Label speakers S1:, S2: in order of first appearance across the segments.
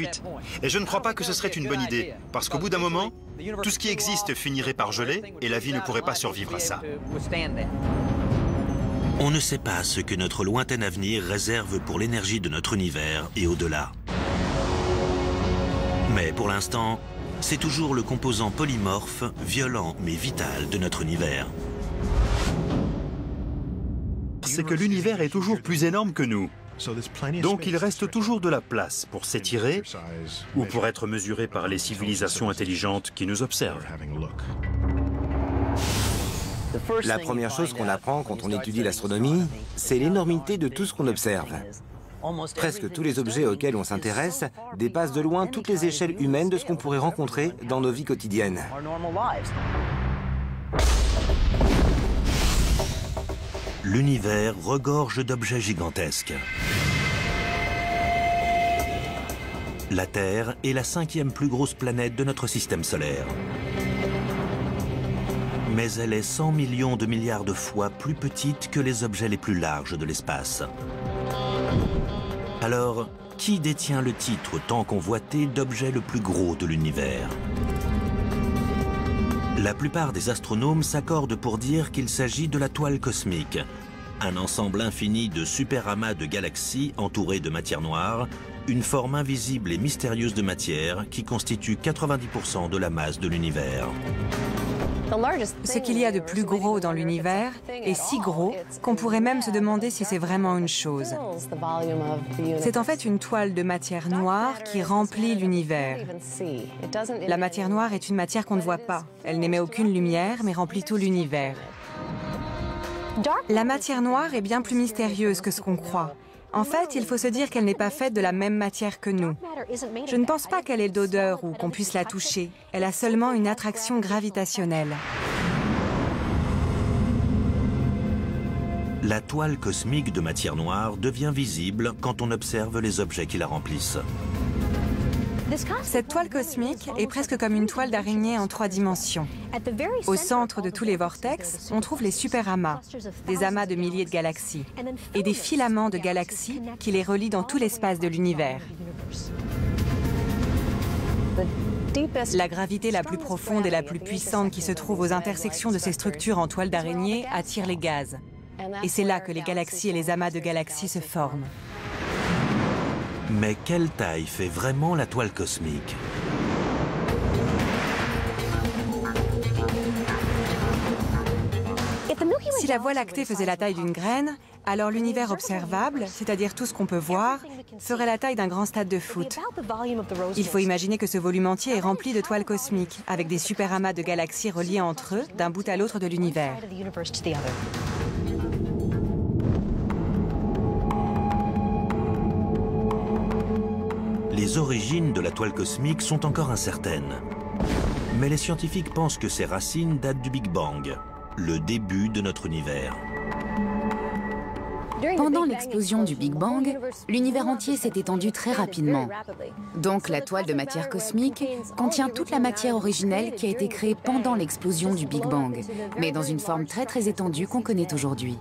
S1: fuite. Et je ne crois pas que ce serait une bonne idée, parce qu'au bout d'un moment, tout ce qui existe finirait par geler et la vie ne pourrait pas survivre à ça.
S2: On ne sait pas ce que notre lointain avenir réserve pour l'énergie de notre univers et au-delà. Mais pour l'instant, c'est toujours le composant polymorphe, violent mais vital de notre univers.
S1: C'est que l'univers est toujours plus énorme que nous. Donc il reste toujours de la place pour s'étirer ou pour être mesuré par les civilisations intelligentes qui nous observent.
S3: La première chose qu'on apprend quand on étudie l'astronomie, c'est l'énormité de tout ce qu'on observe. Presque tous les objets auxquels on s'intéresse dépassent de loin toutes les échelles humaines de ce qu'on pourrait rencontrer dans nos vies quotidiennes.
S2: L'univers regorge d'objets gigantesques. La Terre est la 5e plus grosse planète de notre système solaire. Mais elle est 100 millions de milliards de fois plus petite que les objets les plus larges de l'espace. Alors, qui détient le titre tant convoité d'objet le plus gros de l'univers? La plupart des astronomes s'accordent pour dire qu'il s'agit de la toile cosmique, un ensemble infini de superamas de galaxies entourées de matière noire, une forme invisible et mystérieuse de matière qui constitue 90% de la masse de l'univers.
S4: Ce qu'il y a de plus gros dans l'univers est si gros qu'on pourrait même se demander si c'est vraiment une chose. C'est en fait une toile de matière noire qui remplit l'univers. La matière noire est une matière qu'on ne voit pas. Elle n'émet aucune lumière, mais remplit tout l'univers. La matière noire est bien plus mystérieuse que ce qu'on croit. En fait, il faut se dire qu'elle n'est pas faite de la même matière que nous. Je ne pense pas qu'elle ait d'odeur ou qu'on puisse la toucher. Elle a seulement une attraction gravitationnelle.
S2: La toile cosmique de matière noire devient visible quand on observe les objets qui la remplissent.
S4: Cette toile cosmique est presque comme une toile d'araignée en 3 dimensions. Au centre de tous les vortex, on trouve les superamas, des amas de milliers de galaxies, et des filaments de galaxies qui les relient dans tout l'espace de l'univers. La gravité la plus profonde et la plus puissante qui se trouve aux intersections de ces structures en toile d'araignée attire les gaz. Et c'est là que les galaxies et les amas de galaxies se forment.
S2: Mais quelle taille fait vraiment la toile cosmique?
S4: Si la Voie lactée faisait la taille d'une graine, alors l'univers observable, c'est-à-dire tout ce qu'on peut voir, ferait la taille d'un grand stade de foot. Il faut imaginer que ce volume entier est rempli de toiles cosmiques, avec des superamas de galaxies reliés entre eux d'un bout à l'autre de l'univers.
S2: Les origines de la toile cosmique sont encore incertaines. Mais les scientifiques pensent que ses racines datent du Big Bang, le début de notre univers.
S5: Pendant l'explosion du Big Bang, l'univers entier s'est étendu très rapidement. Donc la toile de matière cosmique contient toute la matière originelle qui a été créée pendant l'explosion du Big Bang, mais dans une forme très très étendue qu'on connaît aujourd'hui.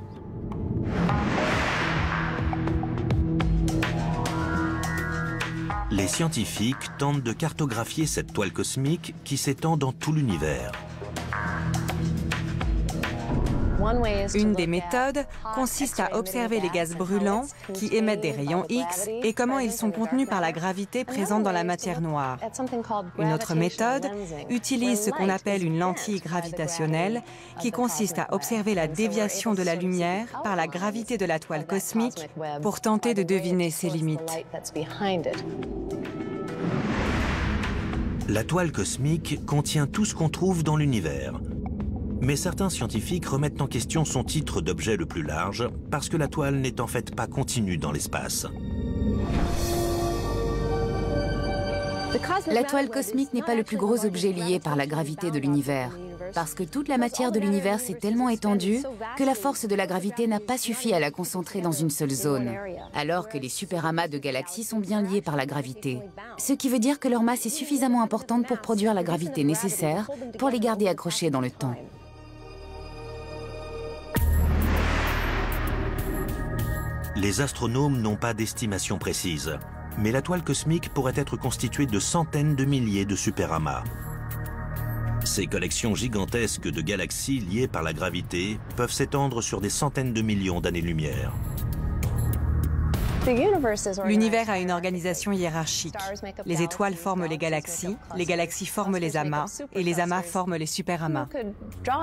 S2: Les scientifiques tentent de cartographier cette toile cosmique qui s'étend dans tout l'univers.
S4: Une des méthodes consiste à observer les gaz brûlants qui émettent des rayons X et comment ils sont contenus par la gravité présente dans la matière noire. Une autre méthode utilise ce qu'on appelle une lentille gravitationnelle qui consiste à observer la déviation de la lumière par la gravité de la toile cosmique pour tenter de deviner ses limites.
S2: La toile cosmique contient tout ce qu'on trouve dans l'univers. Mais certains scientifiques remettent en question son titre d'objet le plus large parce que la toile n'est en fait pas continue dans l'espace.
S5: La toile cosmique n'est pas le plus gros objet lié par la gravité de l'univers, parce que toute la matière de l'univers s'est tellement étendue que la force de la gravité n'a pas suffi à la concentrer dans une seule zone, alors que les superamas de galaxies sont bien liés par la gravité. Ce qui veut dire que leur masse est suffisamment importante pour produire la gravité nécessaire pour les garder accrochés dans le temps.
S2: Les astronomes n'ont pas d'estimation précise, Mais la toile cosmique pourrait être constituée de centaines de milliers de superamas. Ces collections gigantesques de galaxies liées par la gravité peuvent s'étendre sur des centaines de millions d'années-lumière.
S4: L'univers a une organisation hiérarchique. Les étoiles forment les galaxies forment les amas, et les amas forment les superamas.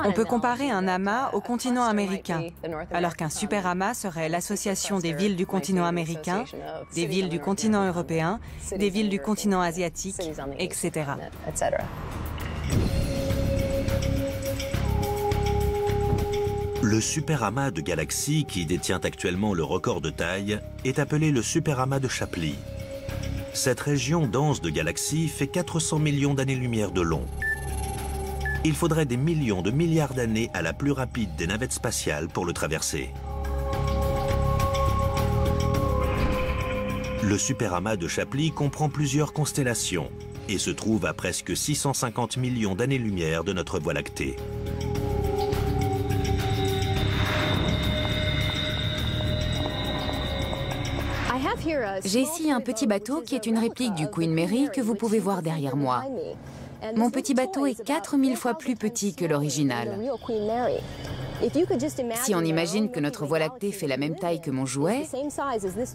S4: On peut comparer un amas au continent américain, alors qu'un superamas serait l'association des villes du continent américain, des villes du continent européen, des villes du continent asiatique, etc.
S2: Le superamas de galaxies qui détient actuellement le record de taille est appelé le superamas de Shapley. Cette région dense de galaxies fait 400 millions d'années-lumière de long. Il faudrait des millions de milliards d'années à la plus rapide des navettes spatiales pour le traverser. Le superamas de Shapley comprend plusieurs constellations et se trouve à presque 650 millions d'années-lumière de notre Voie lactée.
S5: J'ai ici un petit bateau qui est une réplique du Queen Mary que vous pouvez voir derrière moi. Mon petit bateau est 4000 fois plus petit que l'original. Si on imagine que notre Voie lactée fait la même taille que mon jouet,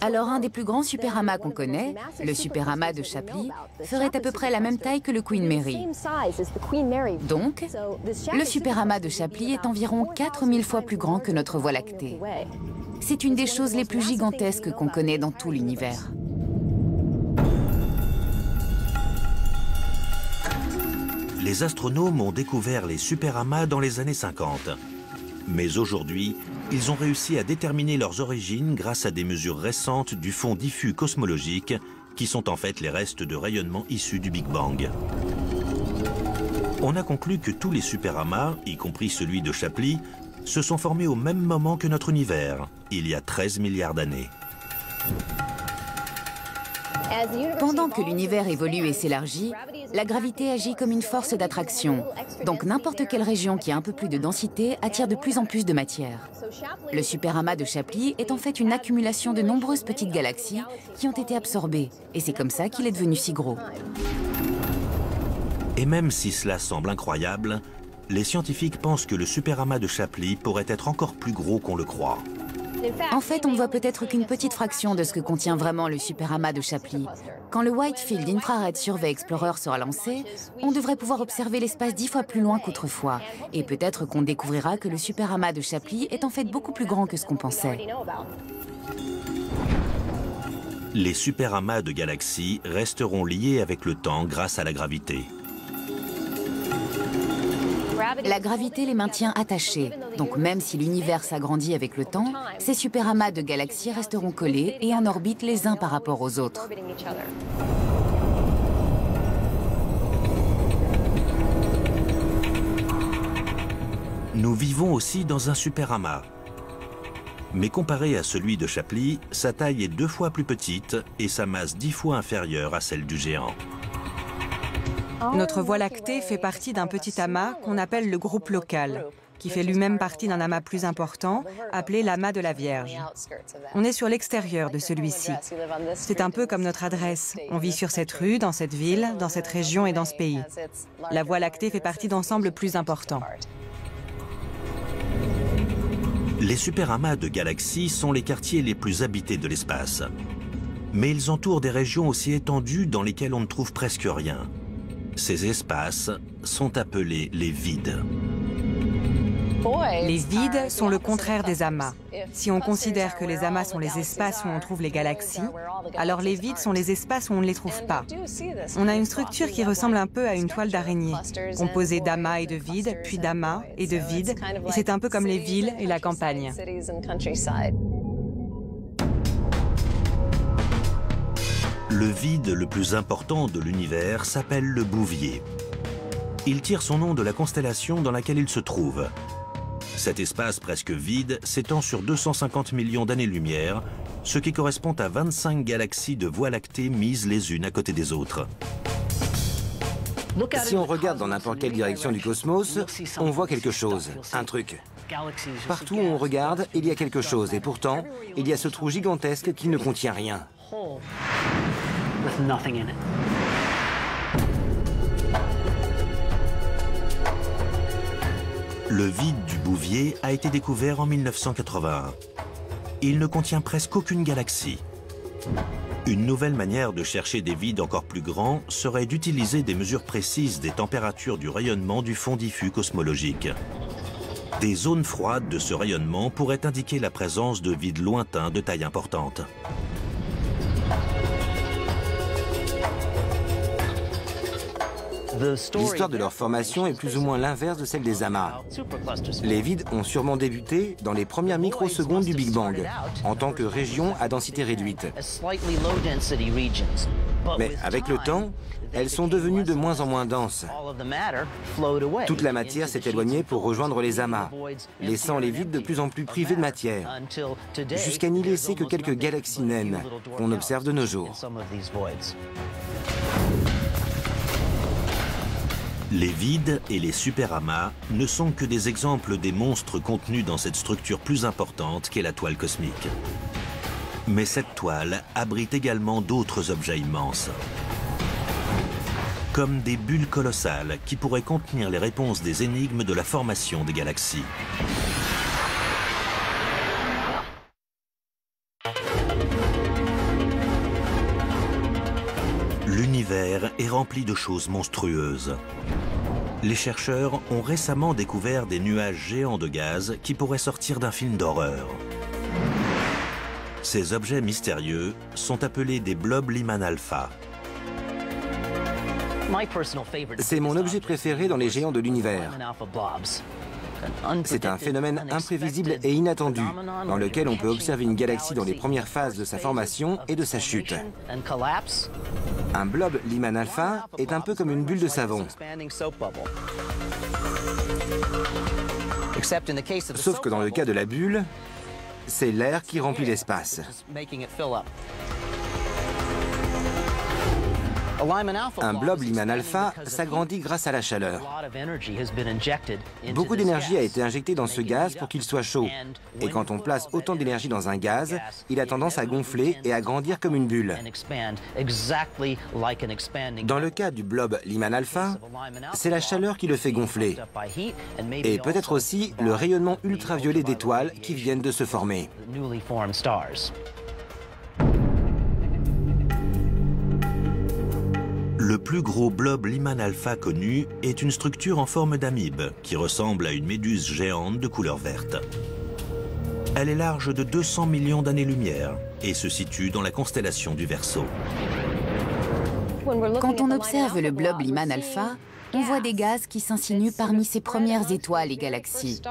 S5: alors un des plus grands superamas qu'on connaît, le superamas de Shapley, ferait à peu près la même taille que le Queen Mary. Donc, le superamas de Shapley est environ 4000 fois plus grand que notre Voie lactée. C'est une des choses les plus gigantesques qu'on connaît dans tout l'univers.
S2: Les astronomes ont découvert les superamas dans les années 50. Mais aujourd'hui, ils ont réussi à déterminer leurs origines grâce à des mesures récentes du fond diffus cosmologique, qui sont en fait les restes de rayonnement issus du Big Bang. On a conclu que tous les superamas, y compris celui de Shapley, se sont formés au même moment que notre univers, il y a 13 milliards d'années.
S5: Pendant que l'univers évolue et s'élargit, la gravité agit comme une force d'attraction. Donc n'importe quelle région qui a un peu plus de densité attire de plus en plus de matière. Le superamas de Shapley est en fait une accumulation de nombreuses petites galaxies qui ont été absorbées. Et c'est comme ça qu'il est devenu si gros.
S2: Et même si cela semble incroyable, les scientifiques pensent que le superamas de Shapley pourrait être encore plus gros qu'on le croit.
S5: En fait, on ne voit peut-être qu'une petite fraction de ce que contient vraiment le superamas de Shapley. Quand le Wide Field Infrared Survey Explorer sera lancé, on devrait pouvoir observer l'espace 10 fois plus loin qu'autrefois. Et peut-être qu'on découvrira que le superamas de Shapley est en fait beaucoup plus grand que ce qu'on pensait.
S2: Les superamas de galaxies resteront liés avec le temps grâce à la gravité.
S5: La gravité les maintient attachés. Donc même si l'univers s'agrandit avec le temps, ces superamas de galaxies resteront collés et en orbite les uns par rapport aux autres.
S2: Nous vivons aussi dans un superamas. Mais comparé à celui de Shapley, sa taille est 2 fois plus petite et sa masse 10 fois inférieure à celle du géant.
S4: Notre Voie lactée fait partie d'un petit amas qu'on appelle le groupe local, qui fait lui-même partie d'un amas plus important, appelé l'amas de la Vierge. On est sur l'extérieur de celui-ci. C'est un peu comme notre adresse. On vit sur cette rue, dans cette ville, dans cette région et dans ce pays. La Voie lactée fait partie d'ensembles plus importants.
S2: Les superamas de galaxies sont les quartiers les plus habités de l'espace. Mais ils entourent des régions aussi étendues dans lesquelles on ne trouve presque rien. Ces espaces sont appelés les vides.
S4: Les vides sont le contraire des amas. Si on considère que les amas sont les espaces où on trouve les galaxies, alors les vides sont les espaces où on ne les trouve pas. On a une structure qui ressemble un peu à une toile d'araignée, composée d'amas et de vides, puis d'amas et de vides, et c'est un peu comme les villes et la campagne.
S2: Le vide le plus important de l'univers s'appelle le Bouvier. Il tire son nom de la constellation dans laquelle il se trouve. Cet espace presque vide s'étend sur 250 millions d'années-lumière, ce qui correspond à 25 galaxies de Voie lactée mises les unes à côté des autres.
S3: Si on regarde dans n'importe quelle direction du cosmos, on voit quelque chose, un truc. Partout où on regarde, il y a quelque chose, et pourtant, il y a ce trou gigantesque qui ne contient rien.
S6: with nothing in it.
S2: Le vide du Bouvier a été découvert en 1981. Il ne contient presque aucune galaxie. Une nouvelle manière de chercher des vides encore plus grands serait d'utiliser des mesures précises des températures du rayonnement du fond diffus cosmologique. Des zones froides de ce rayonnement pourraient indiquer la présence de vides lointains de taille importante.
S3: L'histoire de leur formation est plus ou moins l'inverse de celle des amas. Les vides ont sûrement débuté dans les premières microsecondes du Big Bang, en tant que régions à densité réduite. Mais avec le temps, elles sont devenues de moins en moins denses. Toute la matière s'est éloignée pour rejoindre les amas, laissant les vides de plus en plus privés de matière, jusqu'à n'y laisser que quelques galaxies naines qu'on observe de nos jours.
S2: Les vides et les superamas ne sont que des exemples des monstres contenus dans cette structure plus importante qu'est la toile cosmique. Mais cette toile abrite également d'autres objets immenses, comme des bulles colossales qui pourraient contenir les réponses des énigmes de la formation des galaxies. L'univers est rempli de choses monstrueuses. Les chercheurs ont récemment découvert des nuages géants de gaz qui pourraient sortir d'un film d'horreur. Ces objets mystérieux sont appelés des blobs Lyman alpha.
S3: C'est mon objet préféré dans les géants de l'univers. C'est un phénomène imprévisible et inattendu, dans lequel on peut observer une galaxie dans les premières phases de sa formation et de sa chute. Un blob Lyman alpha est un peu comme une bulle de savon. Sauf que dans le cas de la bulle, c'est l'air qui remplit l'espace. Un blob Lyman alpha s'agrandit grâce à la chaleur. Beaucoup d'énergie a été injectée dans ce gaz pour qu'il soit chaud. Et quand on place autant d'énergie dans un gaz, il a tendance à gonfler et à grandir comme une bulle. Dans le cas du blob Lyman alpha, c'est la chaleur qui le fait gonfler. Et peut-être aussi le rayonnement ultraviolet d'étoiles qui viennent de se former.
S2: Le plus gros blob Lyman alpha connu est une structure en forme d'amibe qui ressemble à une méduse géante de couleur verte. Elle est large de 200 millions d'années-lumière et se situe dans la constellation du Verseau.
S5: Quand on observe le blob Lyman alpha, on voit des gaz qui s'insinuent parmi ses premières étoiles et galaxies.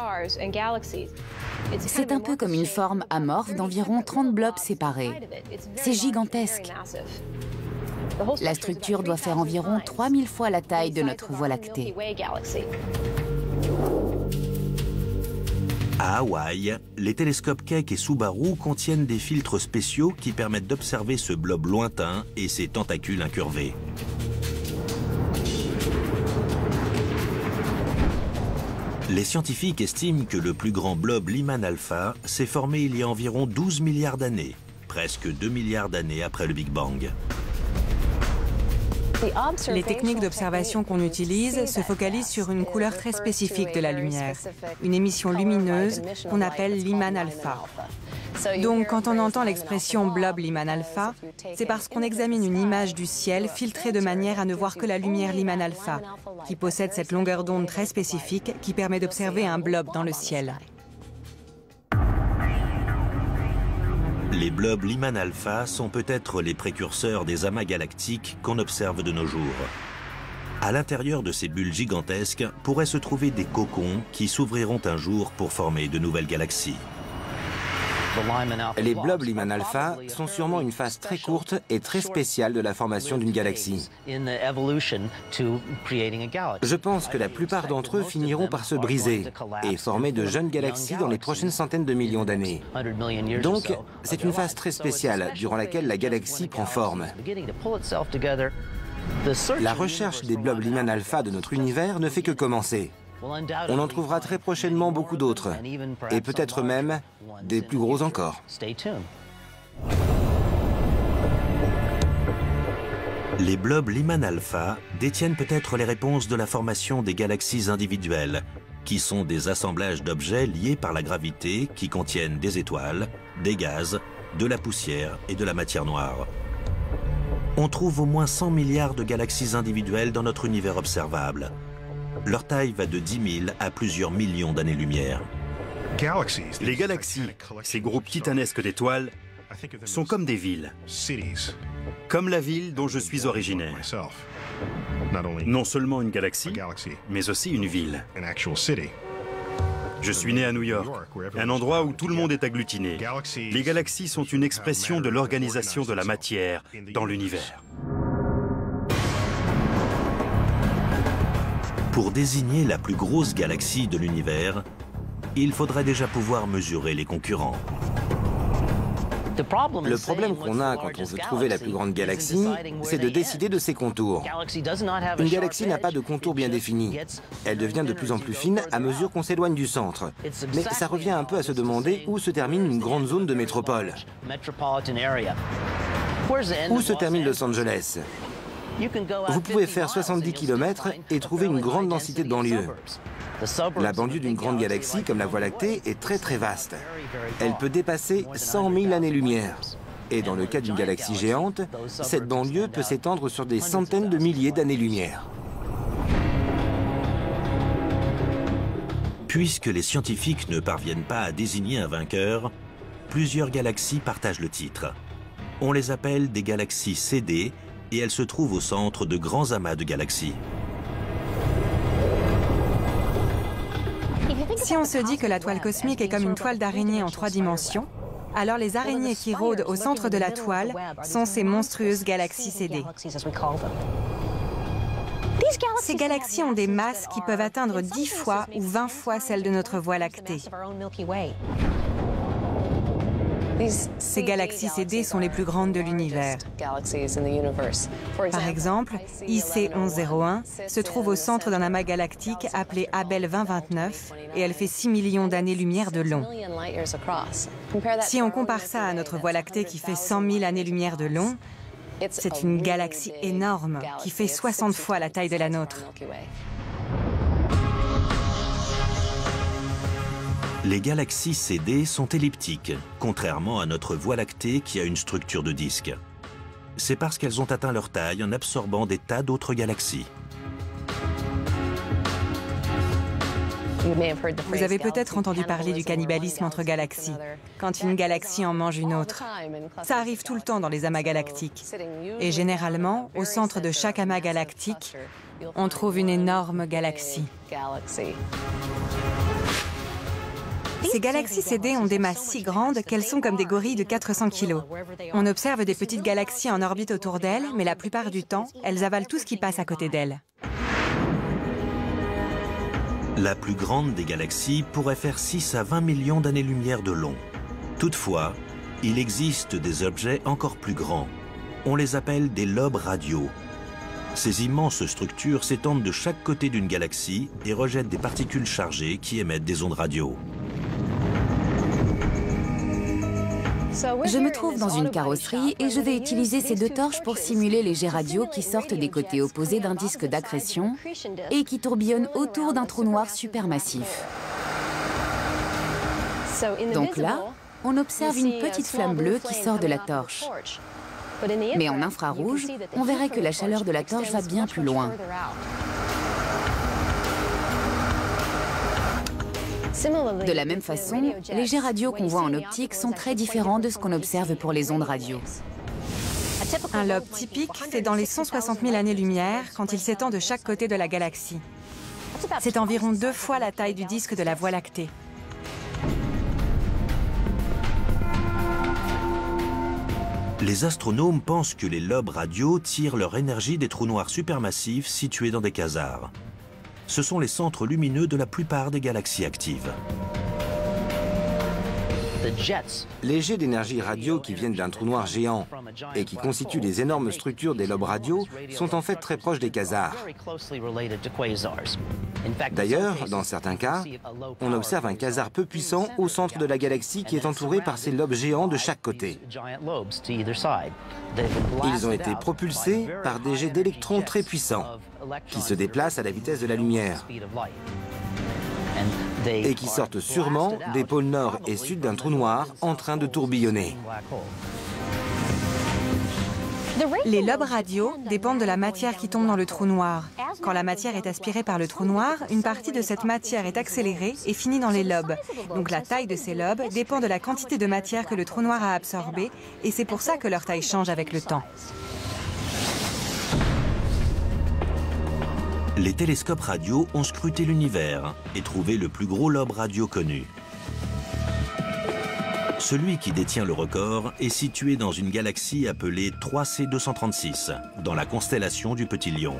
S5: C'est un peu comme une forme amorphe d'environ 30 blobs séparés. C'est gigantesque. La structure doit faire environ 3000 fois la taille de notre Voie lactée.
S2: À Hawaï, les télescopes Keck et Subaru contiennent des filtres spéciaux qui permettent d'observer ce blob lointain et ses tentacules incurvés. Les scientifiques estiment que le plus grand blob Lyman alpha s'est formé il y a environ 12 milliards d'années, presque 2 milliards d'années après le Big Bang.
S4: Les techniques d'observation qu'on utilise se focalisent sur une couleur très spécifique de la lumière, une émission lumineuse qu'on appelle Lyman alpha. Donc quand on entend l'expression blob Lyman alpha, c'est parce qu'on examine une image du ciel filtrée de manière à ne voir que la lumière Lyman alpha, qui possède cette longueur d'onde très spécifique qui permet d'observer un blob dans le ciel.
S2: Les blobs Lyman alpha sont peut-être les précurseurs des amas galactiques qu'on observe de nos jours. À l'intérieur de ces bulles gigantesques pourraient se trouver des cocons qui s'ouvriront un jour pour former de nouvelles galaxies.
S3: Les blobs Lyman alpha sont sûrement une phase très courte et très spéciale de la formation d'une galaxie. Je pense que la plupart d'entre eux finiront par se briser et former de jeunes galaxies dans les prochaines centaines de millions d'années. Donc, c'est une phase très spéciale durant laquelle la galaxie prend forme. La recherche des blobs Lyman alpha de notre univers ne fait que commencer. On en trouvera très prochainement beaucoup d'autres, et peut-être même des plus gros encore.
S2: Les blobs Lyman alpha détiennent peut-être les réponses de la formation des galaxies individuelles, qui sont des assemblages d'objets liés par la gravité qui contiennent des étoiles, des gaz, de la poussière et de la matière noire. On trouve au moins 100 milliards de galaxies individuelles dans notre univers observable. Leur taille va de 10 000 à plusieurs millions d'années-lumière.
S1: Les galaxies, ces groupes titanesques d'étoiles, sont comme des villes. Comme la ville dont je suis originaire. Non seulement une galaxie, mais aussi une ville. Je suis né à New York, un endroit où tout le monde est agglutiné. Les galaxies sont une expression de l'organisation de la matière dans l'univers.
S2: Pour désigner la plus grosse galaxie de l'univers, il faudrait déjà pouvoir mesurer les concurrents.
S3: Le problème qu'on a quand on veut trouver la plus grande galaxie, c'est de décider de ses contours. Une galaxie n'a pas de contour bien défini. Elle devient de plus en plus fine à mesure qu'on s'éloigne du centre. Mais ça revient un peu à se demander où se termine une grande zone de métropole. Où se termine Los Angeles? Vous pouvez faire 70 km et trouver une grande densité de banlieues. La banlieue d'une grande galaxie comme la Voie lactée est très vaste. Elle peut dépasser 100 000 années-lumière. Et dans le cas d'une galaxie géante, cette banlieue peut s'étendre sur des centaines de milliers d'années-lumière.
S2: Puisque les scientifiques ne parviennent pas à désigner un vainqueur, plusieurs galaxies partagent le titre. On les appelle des galaxies CD et elles se trouvent au centre de grands amas de galaxies.
S4: Si on se dit que la toile cosmique est comme une toile d'araignée en 3 dimensions, alors les araignées qui rôdent au centre de la toile sont ces monstrueuses galaxies CD. Ces galaxies ont des masses qui peuvent atteindre 10 fois ou 20 fois celles de notre Voie lactée. Ces galaxies CD sont les plus grandes de l'univers. Par exemple, IC 1101 se trouve au centre d'un amas galactique appelé Abell 2029 et elle fait 6 millions d'années-lumière de long. Si on compare ça à notre Voie lactée qui fait 100 000 années-lumière de long, c'est une galaxie énorme qui fait 60 fois la taille de la nôtre.
S2: Les galaxies CD sont elliptiques, contrairement à notre Voie lactée qui a une structure de disque. C'est parce qu'elles ont atteint leur taille en absorbant des tas d'autres galaxies.
S4: Vous avez peut-être entendu parler du cannibalisme entre galaxies, quand une galaxie en mange une autre. Ça arrive tout le temps dans les amas galactiques. Et généralement, au centre de chaque amas galactique, on trouve une énorme galaxie. Ces galaxies CD ont des masses si grandes qu'elles sont comme des gorilles de 400 kg. On observe des petites galaxies en orbite autour d'elles, mais la plupart du temps, elles avalent tout ce qui passe à côté d'elles.
S2: La plus grande des galaxies pourrait faire 6 à 20 millions d'années-lumière de long. Toutefois, il existe des objets encore plus grands. On les appelle des lobes radiaux. Ces immenses structures s'étendent de chaque côté d'une galaxie et rejettent des particules chargées qui émettent des ondes radio.
S5: Je me trouve dans une carrosserie et je vais utiliser ces 2 torches pour simuler les jets radio qui sortent des côtés opposés d'un disque d'accrétion et qui tourbillonnent autour d'un trou noir supermassif. Donc là, on observe une petite flamme bleue qui sort de la torche. Mais en infrarouge, on verrait que la chaleur de la torche va bien plus loin. De la même façon, les jets radio qu'on voit en optique sont très différents de ce qu'on observe pour les ondes radio.
S4: Un lobe typique fait dans les 160 000 années-lumière quand il s'étend de chaque côté de la galaxie. C'est environ 2 fois la taille du disque de la Voie lactée.
S2: Les astronomes pensent que les lobes radio tirent leur énergie des trous noirs supermassifs situés dans des quasars. Ce sont les centres lumineux de la plupart des galaxies actives.
S3: Les jets d'énergie radio qui viennent d'un trou noir géant et qui constituent les énormes structures des lobes radio sont en fait très proches des quasars. D'ailleurs, dans certains cas, on observe un quasar peu puissant au centre de la galaxie qui est entouré par ces lobes géants de chaque côté. Ils ont été propulsés par des jets d'électrons très puissants qui se déplacent à la vitesse de la lumière et qui sortent sûrement des pôles nord et sud d'un trou noir en train de tourbillonner.
S4: Les lobes radio dépendent de la matière qui tombe dans le trou noir. Quand la matière est aspirée par le trou noir, une partie de cette matière est accélérée et finit dans les lobes. Donc la taille de ces lobes dépend de la quantité de matière que le trou noir a absorbée, et c'est pour ça que leur taille change avec le temps.
S2: Les télescopes radio ont scruté l'univers et trouvé le plus gros lobe radio connu. Celui qui détient le record est situé dans une galaxie appelée 3C236, dans la constellation du Petit Lion.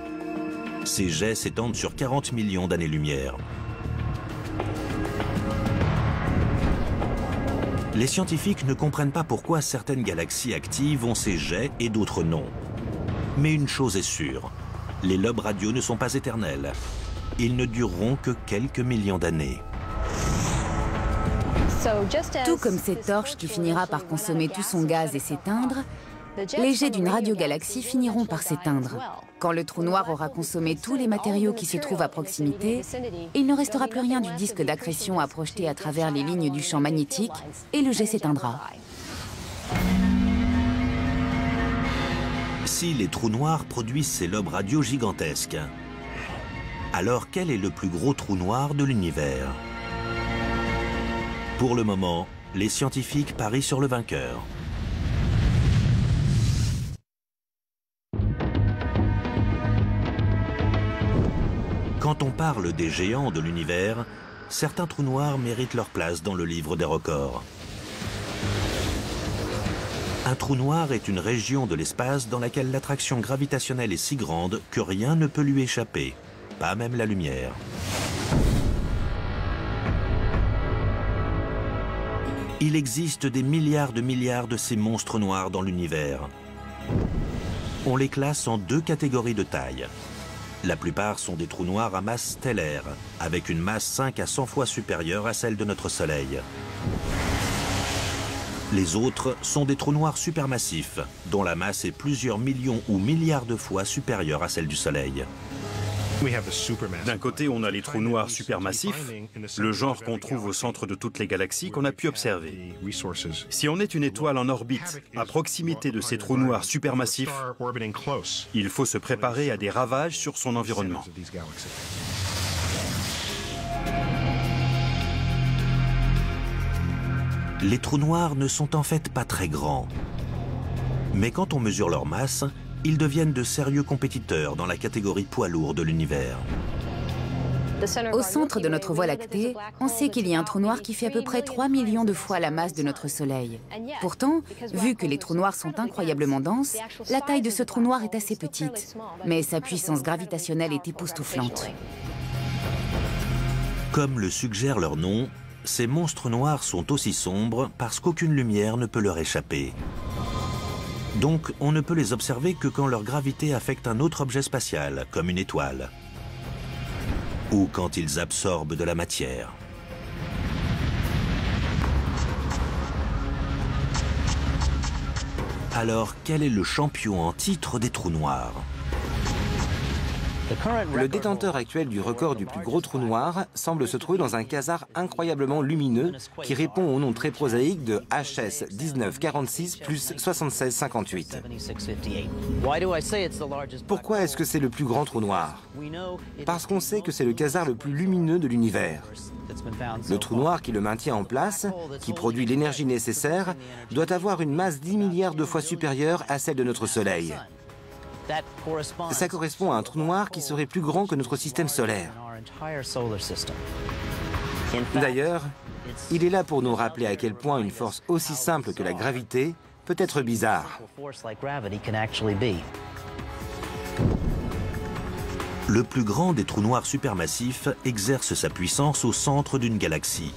S2: Ces jets s'étendent sur 40 millions d'années-lumière. Les scientifiques ne comprennent pas pourquoi certaines galaxies actives ont ces jets et d'autres non. Mais une chose est sûre, les lobes radio ne sont pas éternels. Ils ne dureront que quelques millions d'années.
S5: Tout comme cette torche qui finira par consommer tout son gaz et s'éteindre, les jets d'une radiogalaxie finiront par s'éteindre. Quand le trou noir aura consommé tous les matériaux qui se trouvent à proximité, il ne restera plus rien du disque d'accrétion à projeter à travers les lignes du champ magnétique et le jet s'éteindra.
S2: Si les trous noirs produisent ces lobes radio gigantesques, alors quel est le plus gros trou noir de l'univers? Pour le moment, les scientifiques parient sur le vainqueur. Quand on parle des géants de l'univers, certains trous noirs méritent leur place dans le livre des records. Un trou noir est une région de l'espace dans laquelle l'attraction gravitationnelle est si grande que rien ne peut lui échapper, pas même la lumière. Il existe des milliards de ces monstres noirs dans l'univers. On les classe en deux catégories de taille. La plupart sont des trous noirs à masse stellaire, avec une masse 5 à 100 fois supérieure à celle de notre Soleil. Les autres sont des trous noirs supermassifs, dont la masse est plusieurs millions ou milliards de fois supérieure à celle du Soleil.
S1: D'un côté, on a les trous noirs supermassifs, le genre qu'on trouve au centre de toutes les galaxies qu'on a pu observer. Si on est une étoile en orbite, à proximité de ces trous noirs supermassifs, il faut se préparer à des ravages sur son environnement.
S2: Les trous noirs ne sont en fait pas très grands. Mais quand on mesure leur masse, ils deviennent de sérieux compétiteurs dans la catégorie poids lourd de l'univers.
S5: Au centre de notre Voie lactée, on sait qu'il y a un trou noir qui fait à peu près 3 millions de fois la masse de notre Soleil. Pourtant, vu que les trous noirs sont incroyablement denses, la taille de ce trou noir est assez petite, mais sa puissance gravitationnelle est époustouflante.
S2: Comme le suggère leur nom, ces monstres noirs sont aussi sombres parce qu'aucune lumière ne peut leur échapper. Donc, on ne peut les observer que quand leur gravité affecte un autre objet spatial, comme une étoile, ou quand ils absorbent de la matière. Alors, quel est le champion en titre des trous noirs?
S3: Le détenteur actuel du record du plus gros trou noir semble se trouver dans un quasar incroyablement lumineux qui répond au nom très prosaïque de HS 1946 plus 7658. Pourquoi est-ce que c'est le plus grand trou noir? Parce qu'on sait que c'est le quasar le plus lumineux de l'univers. Le trou noir qui le maintient en place, qui produit l'énergie nécessaire, doit avoir une masse 10 milliards de fois supérieure à celle de notre Soleil. Ça correspond à un trou noir qui serait plus grand que notre système solaire. D'ailleurs, il est là pour nous rappeler à quel point une force aussi simple que la gravité peut être bizarre.
S2: Le plus grand des trous noirs supermassifs exerce sa puissance au centre d'une galaxie.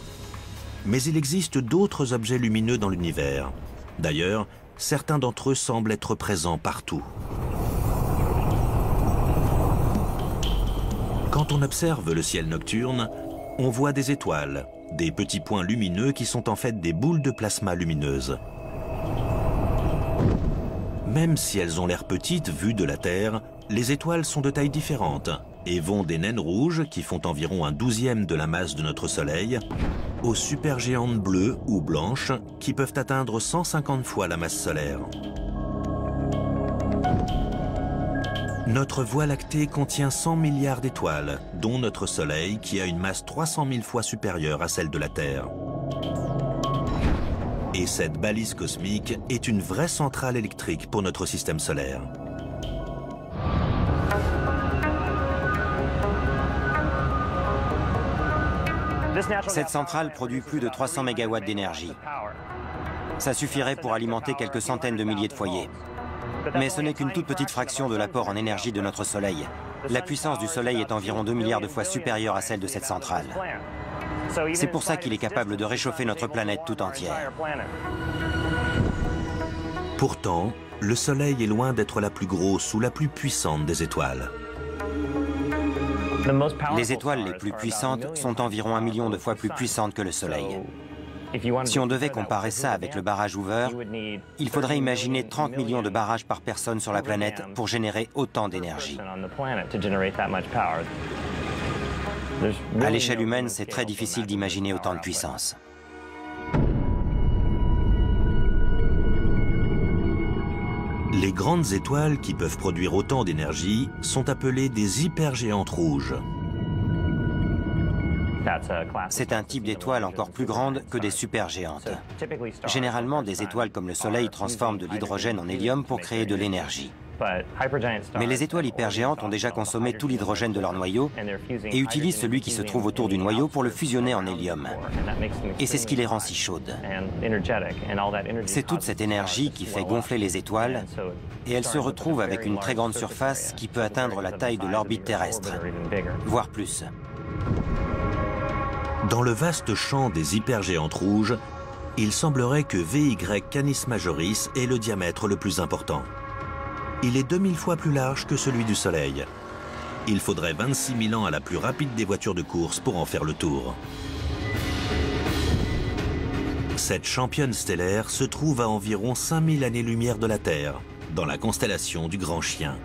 S2: Mais il existe d'autres objets lumineux dans l'univers. D'ailleurs, certains d'entre eux semblent être présents partout. Quand on observe le ciel nocturne, on voit des étoiles, des petits points lumineux qui sont en fait des boules de plasma lumineuses. Même si elles ont l'air petites vues de la Terre, les étoiles sont de tailles différentes et vont des naines rouges, qui font environ 1/12e de la masse de notre Soleil, aux supergéantes bleues ou blanches, qui peuvent atteindre 150 fois la masse solaire. Notre Voie lactée contient 100 milliards d'étoiles, dont notre Soleil qui a une masse 300 000 fois supérieure à celle de la Terre. Et cette balise cosmique est une vraie centrale électrique pour notre système solaire.
S6: Cette centrale produit plus de 300 MW d'énergie. Ça suffirait pour alimenter quelques centaines de milliers de foyers. Mais ce n'est qu'une toute petite fraction de l'apport en énergie de notre Soleil. La puissance du Soleil est environ 2 milliards de fois supérieure à celle de cette centrale. C'est pour ça qu'il est capable de réchauffer notre planète tout entière.
S2: Pourtant, le Soleil est loin d'être la plus grosse ou la plus puissante des étoiles.
S6: Les étoiles les plus puissantes sont environ 1 million de fois plus puissantes que le Soleil. Si on devait comparer ça avec le barrage Hoover, il faudrait imaginer 30 millions de barrages par personne sur la planète pour générer autant d'énergie. À l'échelle humaine, c'est très difficile d'imaginer autant de puissance.
S2: Les grandes étoiles qui peuvent produire autant d'énergie sont appelées des hypergéantes rouges.
S6: C'est un type d'étoile encore plus grande que des supergéantes. Généralement, des étoiles comme le Soleil transforment de l'hydrogène en hélium pour créer de l'énergie. Mais les étoiles hypergéantes ont déjà consommé tout l'hydrogène de leur noyau et utilisent celui qui se trouve autour du noyau pour le fusionner en hélium. Et c'est ce qui les rend si chaudes. C'est toute cette énergie qui fait gonfler les étoiles et elles se retrouvent avec une très grande surface qui peut atteindre la taille de l'orbite terrestre, voire plus.
S2: Dans le vaste champ des hypergéantes rouges, il semblerait que VY Canis Majoris ait le diamètre le plus important. Il est 2000 fois plus large que celui du Soleil. Il faudrait 26 000 ans à la plus rapide des voitures de course pour en faire le tour. Cette championne stellaire se trouve à environ 5000 années-lumière de la Terre, dans la constellation du Grand Chien.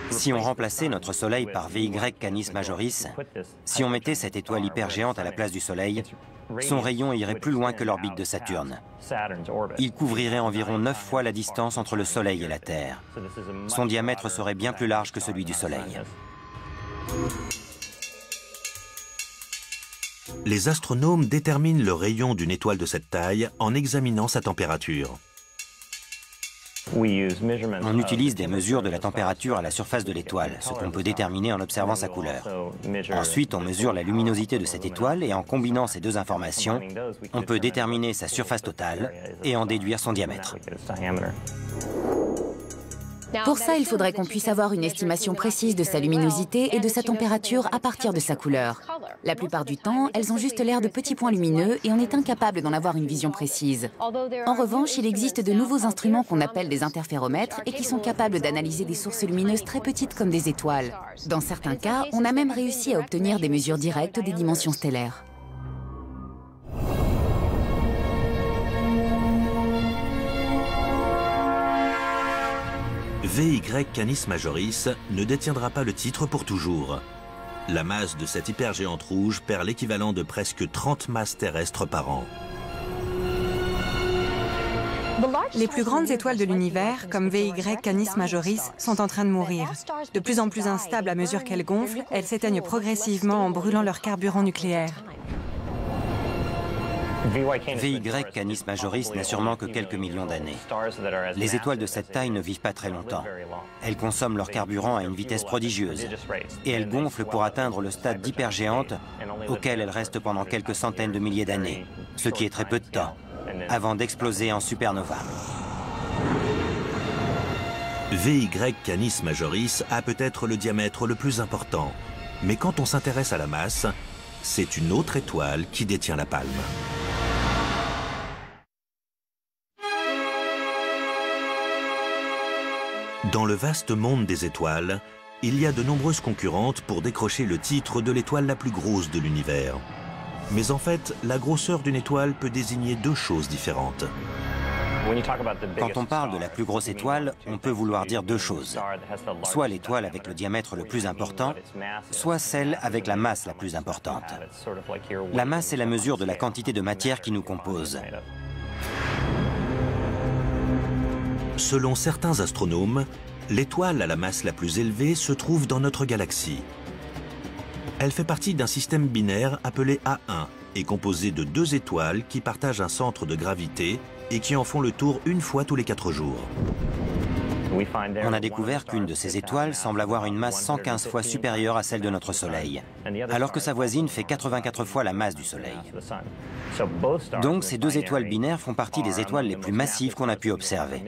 S6: Si on remplaçait notre Soleil par VY Canis Majoris, si on mettait cette étoile hypergéante à la place du Soleil, son rayon irait plus loin que l'orbite de Saturne. Il couvrirait environ 9 fois la distance entre le Soleil et la Terre. Son diamètre serait bien plus large que celui du Soleil.
S2: Les astronomes déterminent le rayon d'une étoile de cette taille en examinant sa température.
S6: On utilise des mesures de la température à la surface de l'étoile, ce qu'on peut déterminer en observant sa couleur. Ensuite, on mesure la luminosité de cette étoile et en combinant ces deux informations, on peut déterminer sa surface totale et en déduire son diamètre.
S5: Pour ça, il faudrait qu'on puisse avoir une estimation précise de sa luminosité et de sa température à partir de sa couleur. La plupart du temps, elles ont juste l'air de petits points lumineux et on est incapable d'en avoir une vision précise. En revanche, il existe de nouveaux instruments qu'on appelle des interféromètres et qui sont capables d'analyser des sources lumineuses très petites comme des étoiles. Dans certains cas, on a même réussi à obtenir des mesures directes des dimensions stellaires.
S2: VY Canis Majoris ne détiendra pas le titre pour toujours. La masse de cette hypergéante rouge perd l'équivalent de presque 30 masses terrestres par an.
S4: Les plus grandes étoiles de l'univers, comme VY Canis Majoris, sont en train de mourir. De plus en plus instables à mesure qu'elles gonflent, elles s'éteignent progressivement en brûlant leur carburant nucléaire.
S6: VY Canis Majoris n'a sûrement que quelques millions d'années. Les étoiles de cette taille ne vivent pas très longtemps. Elles consomment leur carburant à une vitesse prodigieuse. Et elles gonflent pour atteindre le stade d'hypergéante auquel elles restent pendant quelques centaines de milliers d'années, ce qui est très peu de temps, avant d'exploser en supernova.
S2: VY Canis Majoris a peut-être le diamètre le plus important. Mais quand on s'intéresse à la masse, c'est une autre étoile qui détient la palme. Dans le vaste monde des étoiles, il y a de nombreuses concurrentes pour décrocher le titre de l'étoile la plus grosse de l'univers. Mais en fait, la grosseur d'une étoile peut désigner deux choses différentes.
S6: Quand on parle de la plus grosse étoile, on peut vouloir dire deux choses. Soit l'étoile avec le diamètre le plus important, soit celle avec la masse la plus importante. La masse est la mesure de la quantité de matière qui nous compose.
S2: Selon certains astronomes, l'étoile à la masse la plus élevée se trouve dans notre galaxie. Elle fait partie d'un système binaire appelé A1 et composé de deux étoiles qui partagent un centre de gravité et qui en font le tour une fois tous les 4 jours.
S6: On a découvert qu'une de ces étoiles semble avoir une masse 115 fois supérieure à celle de notre Soleil, alors que sa voisine fait 84 fois la masse du Soleil. Donc ces deux étoiles binaires font partie des étoiles les plus massives qu'on a pu observer.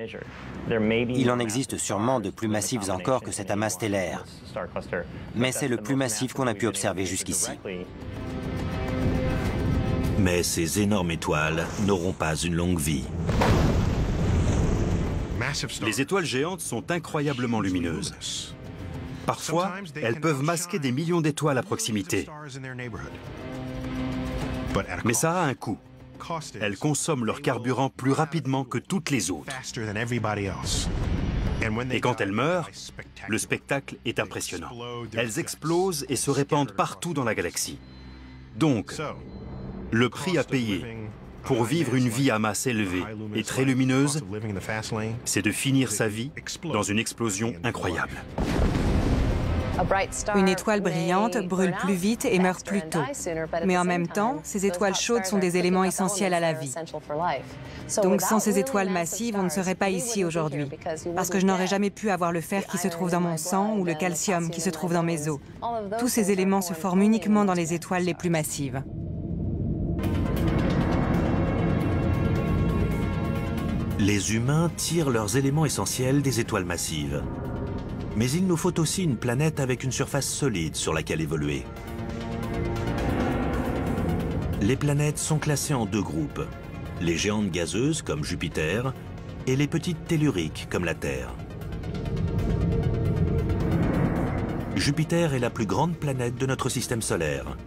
S6: Il en existe sûrement de plus massives encore que cet amas stellaire, mais c'est le plus massif qu'on a pu observer jusqu'ici.
S2: Mais ces énormes étoiles n'auront pas une longue vie.
S1: Les étoiles géantes sont incroyablement lumineuses. Parfois, elles peuvent masquer des millions d'étoiles à proximité. Mais ça a un coût. Elles consomment leur carburant plus rapidement que toutes les autres. Et quand elles meurent, le spectacle est impressionnant. Elles explosent et se répandent partout dans la galaxie. Donc, le prix à payer pour vivre une vie à masse élevée et très lumineuse, c'est de finir sa vie dans une explosion incroyable.
S4: Une étoile brillante brûle plus vite et meurt plus tôt. Mais en même temps, ces étoiles chaudes sont des éléments essentiels à la vie. Donc sans ces étoiles massives, on ne serait pas ici aujourd'hui. Parce que je n'aurais jamais pu avoir le fer qui se trouve dans mon sang ou le calcium qui se trouve dans mes os. Tous ces éléments se forment uniquement dans les étoiles les plus massives.
S2: Les humains tirent leurs éléments essentiels des étoiles massives. Mais il nous faut aussi une planète avec une surface solide sur laquelle évoluer. Les planètes sont classées en deux groupes. Les géantes gazeuses comme Jupiter et les petites telluriques comme la Terre. Jupiter est la plus grande planète de notre système solaire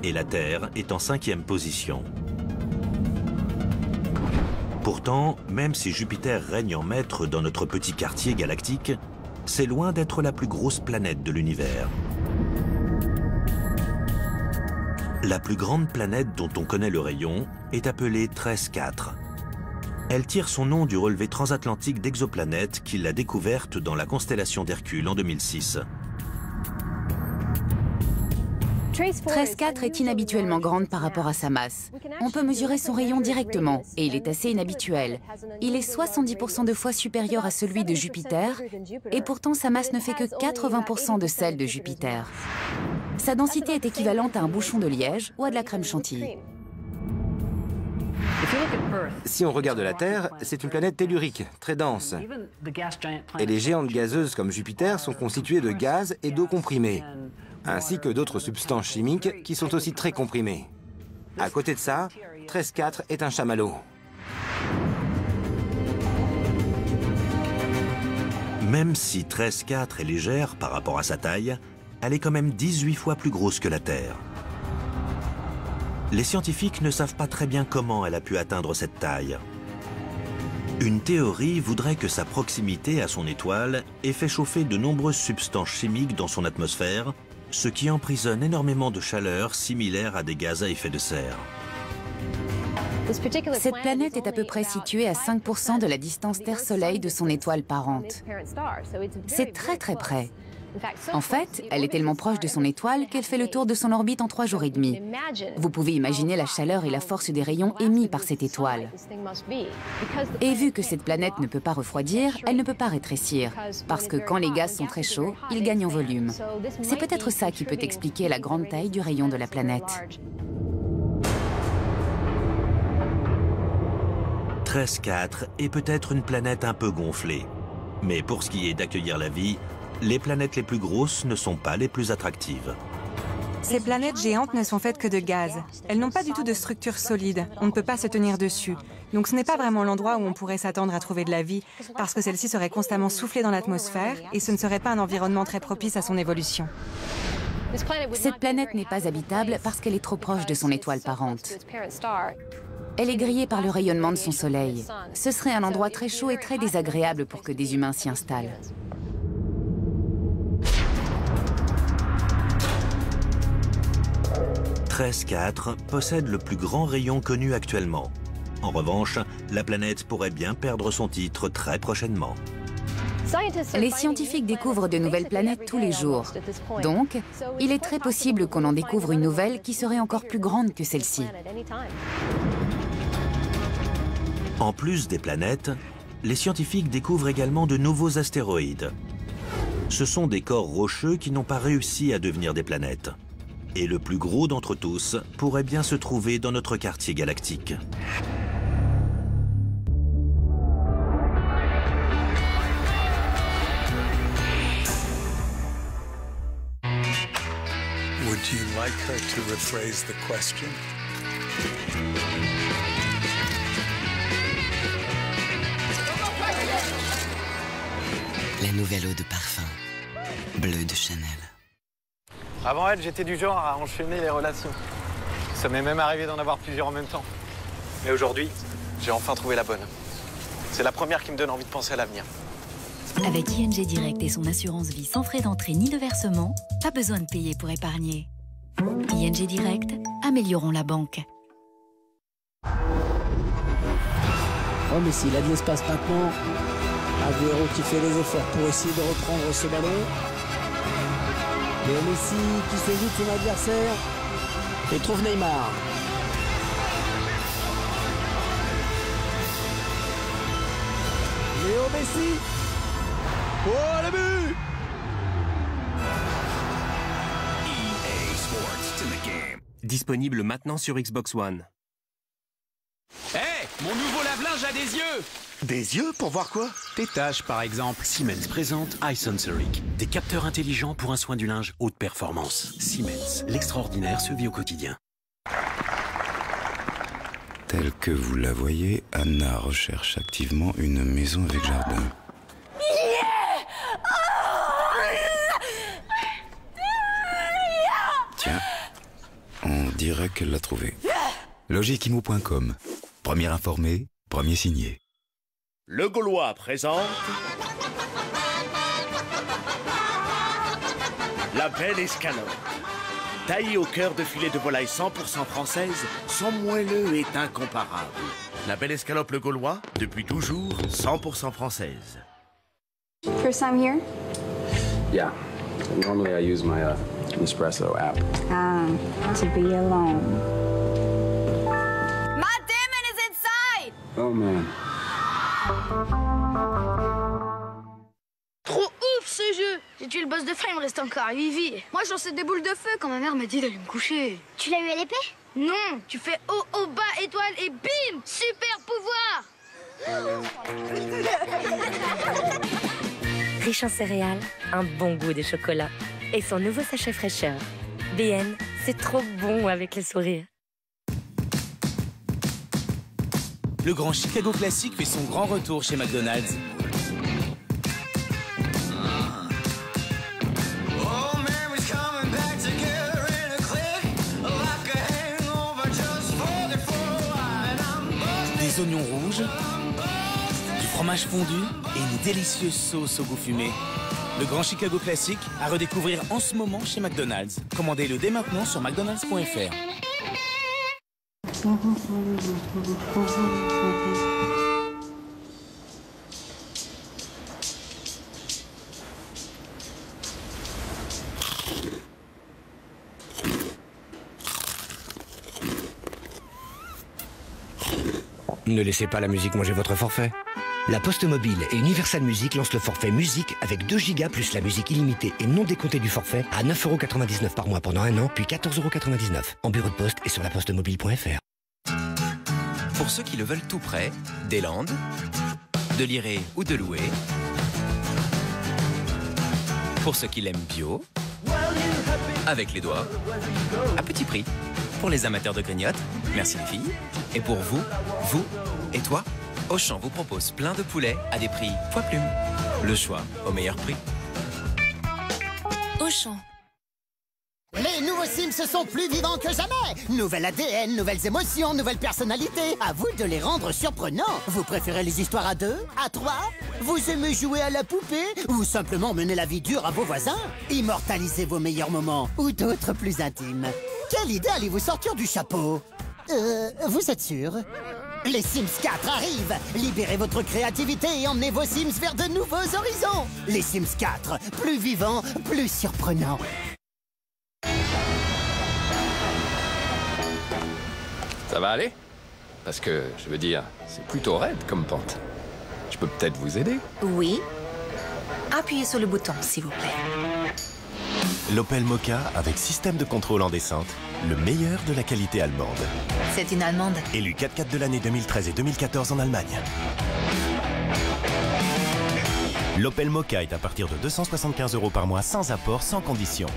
S2: et la Terre est en 5e position. Pourtant, même si Jupiter règne en maître dans notre petit quartier galactique, c'est loin d'être la plus grosse planète de l'univers. La plus grande planète dont on connaît le rayon est appelée TRES-4. Elle tire son nom du relevé transatlantique d'exoplanètes qu'il a découverte dans la constellation d'Hercule en 2006.
S5: TRES-4 est inhabituellement grande par rapport à sa masse. On peut mesurer son rayon directement, et il est assez inhabituel. Il est 70% de fois supérieur à celui de Jupiter, et pourtant sa masse ne fait que 80% de celle de Jupiter. Sa densité est équivalente à un bouchon de liège ou à de la crème chantilly.
S3: Si on regarde la Terre, c'est une planète tellurique, très dense. Et les géantes gazeuses comme Jupiter sont constituées de gaz et d'eau comprimée, ainsi que d'autres substances chimiques qui sont aussi très comprimées. À côté de ça, TRES-4 est un chamallow.
S2: Même si TRES-4 est légère par rapport à sa taille, elle est quand même 18 fois plus grosse que la Terre. Les scientifiques ne savent pas très bien comment elle a pu atteindre cette taille. Une théorie voudrait que sa proximité à son étoile ait fait chauffer de nombreuses substances chimiques dans son atmosphère, ce qui emprisonne énormément de chaleur similaire à des gaz à effet de serre.
S5: Cette planète est à peu près située à 5% de la distance Terre-Soleil de son étoile parente. C'est très très près. En fait, elle est tellement proche de son étoile qu'elle fait le tour de son orbite en 3 jours et demi. Vous pouvez imaginer la chaleur et la force des rayons émis par cette étoile. Et vu que cette planète ne peut pas refroidir, elle ne peut pas rétrécir, parce que quand les gaz sont très chauds, ils gagnent en volume. C'est peut-être ça qui peut expliquer la grande taille du rayon de la planète.
S2: TRES-4 est peut-être une planète un peu gonflée. Mais pour ce qui est d'accueillir la vie, les planètes les plus grosses ne sont pas les plus attractives.
S4: Ces planètes géantes ne sont faites que de gaz. Elles n'ont pas du tout de structure solide. On ne peut pas se tenir dessus. Donc ce n'est pas vraiment l'endroit où on pourrait s'attendre à trouver de la vie, parce que celle-ci serait constamment soufflée dans l'atmosphère et ce ne serait pas un environnement très propice à son évolution.
S5: Cette planète n'est pas habitable parce qu'elle est trop proche de son étoile parente. Elle est grillée par le rayonnement de son soleil. Ce serait un endroit très chaud et très désagréable pour que des humains s'y installent.
S2: TRES-4 possède le plus grand rayon connu actuellement. En revanche, la planète pourrait bien perdre son titre très prochainement.
S5: Les scientifiques découvrent de nouvelles planètes tous les jours. Donc, il est très possible qu'on en découvre une nouvelle qui serait encore plus grande que celle-ci.
S2: En plus des planètes, les scientifiques découvrent également de nouveaux astéroïdes. Ce sont des corps rocheux qui n'ont pas réussi à devenir des planètes. Et le plus gros d'entre tous pourrait bien se trouver dans notre quartier galactique.
S7: Would you like her to rephrase the question?
S8: La nouvelle eau de parfum, bleu de Chanel.
S9: Avant elle, j'étais du genre à enchaîner les relations. Ça m'est même arrivé d'en avoir plusieurs en même temps. Mais aujourd'hui, j'ai enfin trouvé la bonne. C'est la première qui me donne envie de penser à l'avenir.
S10: Avec ING Direct et son assurance vie sans frais d'entrée ni de versement, pas besoin de payer pour épargner. ING Direct, améliorons la banque.
S11: Oh mais si la vie se passe maintenant, Agüero qui fait les efforts pour essayer de reprendre ce ballon. Léo Messi qui se joue de son adversaire et trouve Neymar. Léo Messi. Oh le but!
S12: EA Sports, it's in the game. Disponible maintenant sur Xbox One.
S13: Hey, mon nouveau lave-linge a des yeux!
S14: Des yeux pour voir quoi?
S13: Tes tâches, par exemple.
S12: Siemens présente iSensoric, des capteurs intelligents pour un soin du linge haute performance. Siemens, l'extraordinaire se vit au quotidien.
S15: Telle que vous la voyez, Anna recherche activement une maison avec jardin. Tiens, on dirait qu'elle l'a trouvé. Logiquimo.com. Premier informé, premier signé.
S16: Le Gaulois présente la belle escalope. Taillée au cœur de filet de volaille 100% française, son moelleux est incomparable. La belle escalope Le Gaulois, depuis toujours, 100% française.
S17: First time here?
S18: Yeah. Normally I use my Nespresso app.
S17: Ah, to be alone.
S19: Matt Damon is inside!
S18: Oh man.
S19: Trop ouf ce jeu! J'ai tué le boss de fin, il me reste encore 8 vies. Moi j'en sais des boules de feu quand ma mère m'a dit d'aller me coucher.
S17: Tu l'as eu à l'épée?
S19: Non, tu fais haut, haut, bas, étoile et bim! Super pouvoir!
S20: Riche en céréales, un bon goût de chocolat et son nouveau sachet fraîcheur. BN, c'est trop bon avec le sourire.
S13: Le Grand Chicago Classic fait son grand retour chez McDonald's. Des oignons rouges, du fromage fondu et une délicieuse sauce au goût fumé. Le Grand Chicago Classic à redécouvrir en ce moment chez McDonald's. Commandez-le dès maintenant sur mcdonalds.fr.
S21: Ne laissez pas la musique manger votre forfait. La Poste Mobile et Universal Music lancent le forfait musique avec 2 gigas plus la musique illimitée et non décomptée du forfait à 9,99 € par mois pendant un an, puis 14,99 € en bureau de poste et sur lapostemobile.fr.
S12: Pour ceux qui le veulent tout près, des Landes, de Liré ou de Loué. Pour ceux qui l'aiment bio,
S6: avec les doigts, à petit prix. Pour les amateurs de grignottes, merci les filles. Et pour vous et toi, Auchan vous propose plein de poulets à des prix poids plume. Le choix au meilleur prix.
S22: Auchan.
S23: Les nouveaux Sims sont plus vivants que jamais. Nouvel ADN, nouvelles émotions, nouvelles personnalités. À vous de les rendre surprenants. Vous préférez les histoires à 2, à 3? Vous aimez jouer à la poupée? Ou simplement mener la vie dure à vos voisins? Immortalisez vos meilleurs moments ou d'autres plus intimes. Quelle idée allez-vous sortir du chapeau? Vous êtes sûr? Les Sims 4 arrivent. Libérez votre créativité et emmenez vos Sims vers de nouveaux horizons. Les Sims 4, plus vivants, plus surprenants.
S24: Ça va aller? Parce que, je veux dire, c'est plutôt raide comme pente. Je peux peut-être vous aider?
S22: Oui. Appuyez sur le bouton, s'il vous plaît.
S25: L'Opel Mokka avec système de contrôle en descente, le meilleur de la qualité allemande.
S22: C'est une allemande.
S25: Élu 4x4 de l'année 2013 et 2014 en Allemagne. L'Opel Mokka est à partir de 275 € par mois, sans apport, sans condition.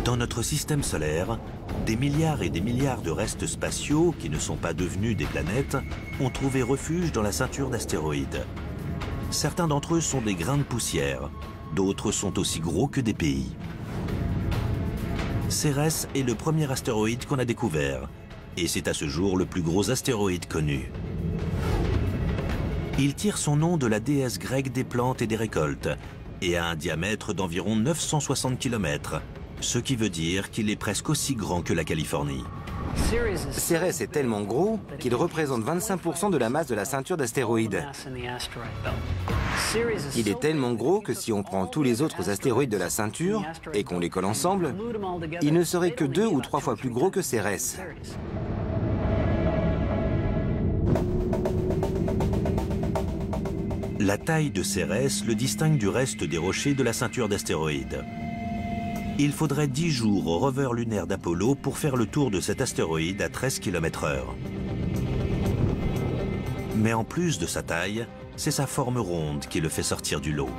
S2: Dans notre système solaire, des milliards et des milliards de restes spatiaux, qui ne sont pas devenus des planètes, ont trouvé refuge dans la ceinture d'astéroïdes. Certains d'entre eux sont des grains de poussière, d'autres sont aussi gros que des pays. Cérès est le premier astéroïde qu'on a découvert, et c'est à ce jour le plus gros astéroïde connu. Il tire son nom de la déesse grecque des plantes et des récoltes, et a un diamètre d'environ 960 km, ce qui veut dire qu'il est presque aussi grand que la Californie.
S3: Cérès est tellement gros qu'il représente 25% de la masse de la ceinture d'astéroïdes. Il est tellement gros que si on prend tous les autres astéroïdes de la ceinture et qu'on les colle ensemble, il ne serait que 2 ou 3 fois plus gros que Cérès.
S2: La taille de Cérès le distingue du reste des rochers de la ceinture d'astéroïdes. Il faudrait 10 jours au rover lunaire d'Apollo pour faire le tour de cet astéroïde à 13 km/h. Mais en plus de sa taille, c'est sa forme ronde qui le fait sortir du lot.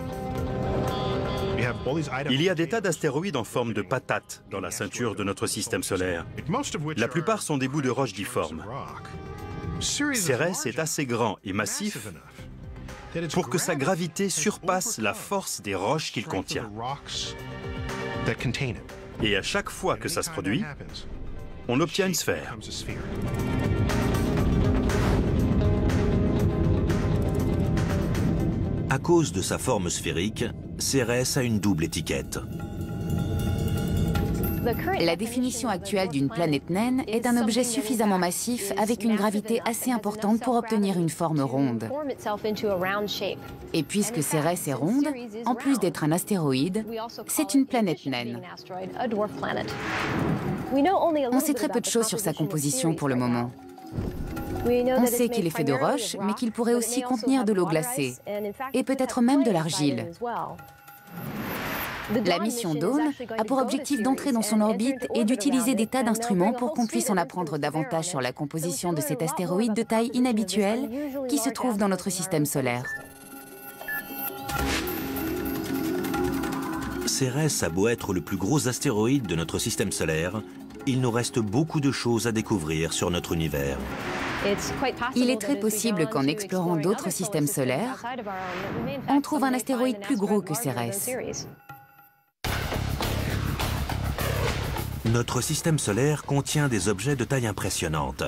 S1: Il y a des tas d'astéroïdes en forme de patates dans la ceinture de notre système solaire. La plupart sont des bouts de roches difformes. Cérès est assez grand et massif pour que sa gravité surpasse la force des roches qu'il contient. Et à chaque fois que ça se produit, on obtient une sphère.
S2: À cause de sa forme sphérique, Cérès a une double étiquette.
S5: La définition actuelle d'une planète naine est un objet suffisamment massif avec une gravité assez importante pour obtenir une forme ronde. Et puisque Cérès est ronde, en plus d'être un astéroïde, c'est une planète naine. On sait très peu de choses sur sa composition pour le moment. On sait qu'il est fait de roches, mais qu'il pourrait aussi contenir de l'eau glacée, et peut-être même de l'argile. La mission Dawn a pour objectif d'entrer dans son orbite et d'utiliser des tas d'instruments pour qu'on puisse en apprendre davantage sur la composition de cet astéroïde de taille inhabituelle qui se trouve dans notre système solaire.
S2: Cérès a beau être le plus gros astéroïde de notre système solaire, il nous reste beaucoup de choses à découvrir sur notre univers.
S5: Il est très possible qu'en explorant d'autres systèmes solaires, on trouve un astéroïde plus gros que Cérès.
S2: Notre système solaire contient des objets de taille impressionnante.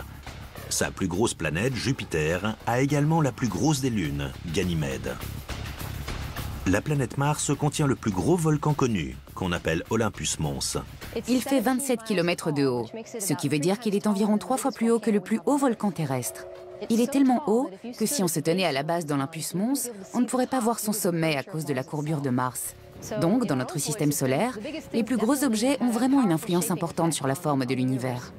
S2: Sa plus grosse planète, Jupiter, a également la plus grosse des lunes, Ganymède. La planète Mars contient le plus gros volcan connu, qu'on appelle Olympus Mons.
S5: Il fait 27 km de haut, ce qui veut dire qu'il est environ 3 fois plus haut que le plus haut volcan terrestre. Il est tellement haut que si on se tenait à la base d'Olympus Mons, on ne pourrait pas voir son sommet à cause de la courbure de Mars. Donc, dans notre système solaire, les plus gros objets ont vraiment une influence importante sur la forme de l'univers.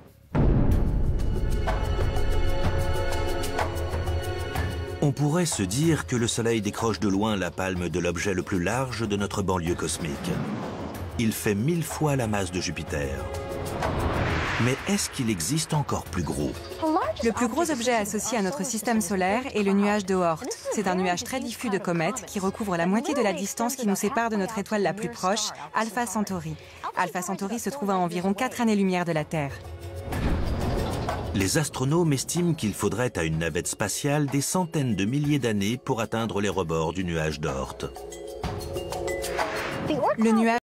S2: On pourrait se dire que le Soleil décroche de loin la palme de l'objet le plus large de notre banlieue cosmique. Il fait 1000 fois la masse de Jupiter. Mais est-ce qu'il existe encore plus gros?
S4: Le plus gros objet associé à notre système solaire est le nuage de Oort. C'est un nuage très diffus de comètes qui recouvre la moitié de la distance qui nous sépare de notre étoile la plus proche, Alpha Centauri. Alpha Centauri se trouve à environ 4 années-lumière de la Terre.
S2: Les astronomes estiment qu'il faudrait à une navette spatiale des centaines de milliers d'années pour atteindre les rebords du nuage d'Oort.
S4: Le nuage